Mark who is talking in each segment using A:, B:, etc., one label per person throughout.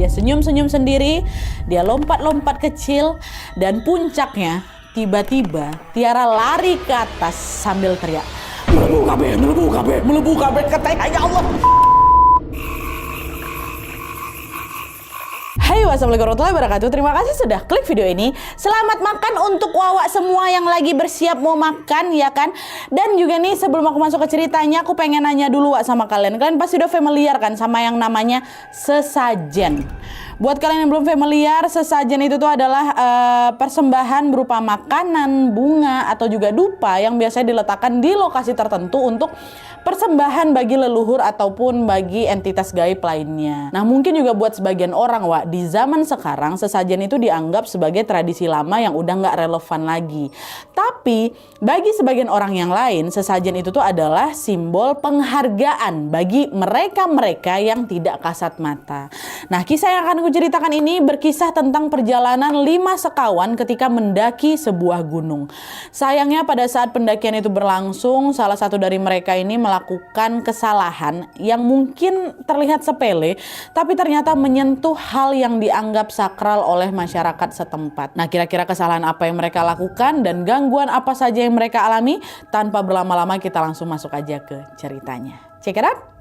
A: Dia senyum-senyum sendiri, dia lompat-lompat kecil, dan puncaknya tiba-tiba Tiara lari ke atas sambil teriak, melebu kabeh, katanya ya Allah. Hai, wassalamualaikum warahmatullahi wabarakatuh. Terima kasih sudah klik video ini. Selamat makan untuk wawak semua yang lagi bersiap mau makan, ya kan? Dan juga nih, sebelum aku masuk ke ceritanya, aku pengen nanya dulu Wak sama kalian. Kalian pasti udah familiar kan sama yang namanya sesajen. Buat kalian yang belum familiar, sesajen itu tuh adalah persembahan berupa makanan, bunga, atau juga dupa yang biasanya diletakkan di lokasi tertentu untuk persembahan bagi leluhur ataupun bagi entitas gaib lainnya. Nah, mungkin juga buat sebagian orang, Wak, di zaman sekarang sesajen itu dianggap sebagai tradisi lama yang udah nggak relevan lagi. Tapi bagi sebagian orang yang lain, sesajen itu tuh adalah simbol penghargaan bagi mereka-mereka yang tidak kasat mata. Nah, kisah yang akan aku ceritakan ini berkisah tentang perjalanan 5 sekawan ketika mendaki sebuah gunung. Sayangnya pada saat pendakian itu berlangsung, salah satu dari mereka ini melakukan kesalahan yang mungkin terlihat sepele, tapi ternyata menyentuh hal yang dianggap sakral oleh masyarakat setempat. Nah, kira-kira kesalahan apa yang mereka lakukan dan gangguan apa saja yang mereka alami? Tanpa berlama-lama kita langsung masuk aja ke ceritanya. Check it out!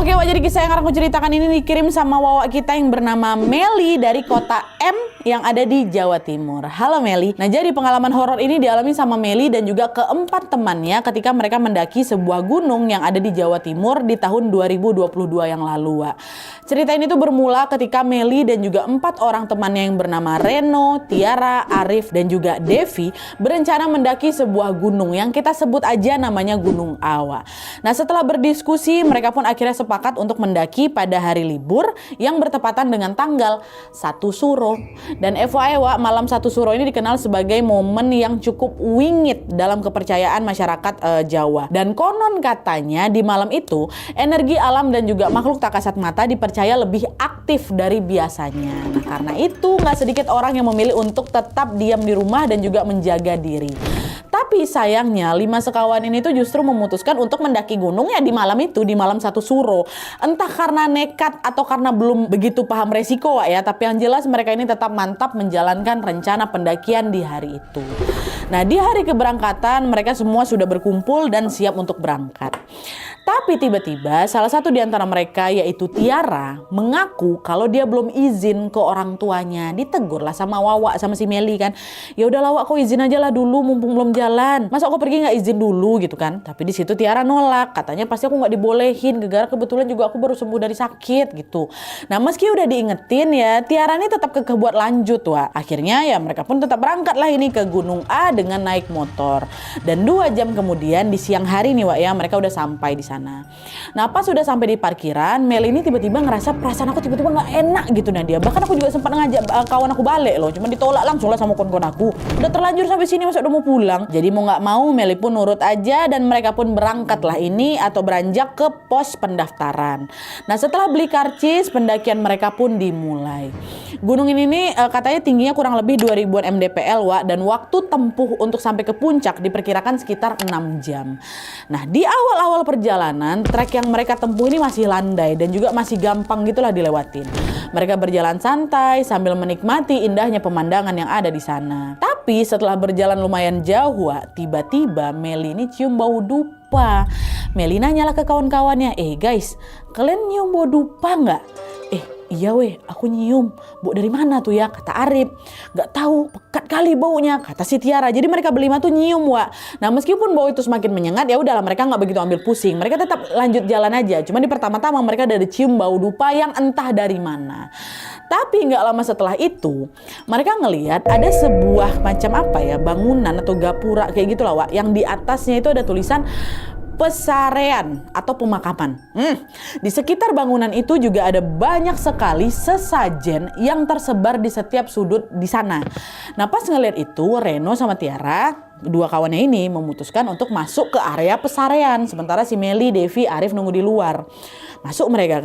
A: Oke, jadi kisah yang akan aku ceritakan ini dikirim sama wawak kita yang bernama Meli dari kota M yang ada di Jawa Timur. Halo Meli. Nah, jadi pengalaman horor ini dialami sama Meli dan juga keempat temannya ketika mereka mendaki sebuah gunung yang ada di Jawa Timur di tahun 2022 yang lalu, Wak. Cerita ini tuh bermula ketika Meli dan juga 4 orang temannya yang bernama Reno, Tiara, Arif, dan juga Devi berencana mendaki sebuah gunung yang kita sebut aja namanya Gunung Awa. Nah, setelah berdiskusi, mereka pun akhirnya sepakat untuk mendaki pada hari libur yang bertepatan dengan tanggal 1 Suro. Dan FYI, Wak, malam 1 Suro ini dikenal sebagai momen yang cukup wingit dalam kepercayaan masyarakat Jawa. Dan konon katanya di malam itu energi alam dan juga makhluk tak kasat mata dipercaya lebih aktif dari biasanya. Nah, karena itu nggak sedikit orang yang memilih untuk tetap diam di rumah dan juga menjaga diri. Tapi sayangnya 5 sekawan ini tuh justru memutuskan untuk mendaki gunungnya di malam itu, di malam 1 Suro. Entah karena nekat atau karena belum begitu paham resiko, Wak, ya. Tapi yang jelas mereka ini tetap mantap menjalankan rencana pendakian di hari itu. Nah, di hari keberangkatan mereka semua sudah berkumpul dan siap untuk berangkat. Tapi tiba-tiba salah satu di antara mereka, yaitu Tiara, mengaku kalau dia belum izin ke orang tuanya. Ditegur lah sama Wawa, sama si Meli kan. Ya udahlah Wak, kau izin aja lah dulu mumpung belum jalan. Masa aku pergi nggak izin dulu gitu kan? Tapi di situ Tiara nolak. Katanya pasti aku nggak dibolehin. Gara-gara kebetulan juga aku baru sembuh dari sakit gitu. Nah, meski udah diingetin ya, Tiara ini tetap kekeh buat lanjut, Wak. Akhirnya ya mereka pun tetap berangkat lah ini ke Gunung A dengan naik motor. Dan 2 jam kemudian di siang hari nih, Wak, ya, mereka udah sampai di sana. Nah, pas sudah sampai di parkiran, Mel ini tiba-tiba ngerasa perasaan aku tiba-tiba nggak enak gitu Nadia. Bahkan aku juga sempat ngajak kawan aku balik loh, cuma ditolak langsung lah sama kawan-kawan aku. Udah terlanjur sampai sini, masa udah mau pulang. Jadi mau nggak mau Meli pun nurut aja dan mereka pun berangkat lah ini atau beranjak ke pos pendaftaran. Nah, setelah beli karcis, pendakian mereka pun dimulai. Gunung ini nih katanya tingginya kurang lebih 2000-an mdpl, Wak, dan waktu tempuh untuk sampai ke puncak diperkirakan sekitar 6 jam. Nah, di awal-awal perjalanan, trek yang mereka tempuh ini masih landai dan juga masih gampang gitulah dilewatin. Mereka berjalan santai sambil menikmati indahnya pemandangan yang ada di sana. Tapi setelah berjalan lumayan jauh, Wak, tiba-tiba Meli ini cium bau dupa. Meli nanyalah ke kawan-kawannya, guys, kalian nyium bau dupa nggak? Iya weh, aku nyium. Bau dari mana tuh ya? Kata Arif. Gak tahu, pekat kali baunya, kata si Tiara. Jadi mereka berlima tuh nyium, Wak. Nah, meskipun bau itu semakin menyengat, ya udahlah mereka nggak begitu ambil pusing. Mereka tetap lanjut jalan aja. Cuma di pertama-tama mereka udah cium bau dupa yang entah dari mana. Tapi nggak lama setelah itu, mereka ngelihat ada sebuah macam apa ya, bangunan atau gapura kayak gitulah, Wak. Yang di atasnya itu ada tulisan pesarean atau pemakaman. Di sekitar bangunan itu juga ada banyak sekali sesajen yang tersebar di setiap sudut di sana. Nah, pas ngeliat itu, Reno sama Tiara, dua kawannya ini memutuskan untuk masuk ke area pesarean. Sementara si Meli, Devi, Arif nunggu di luar. Masuk mereka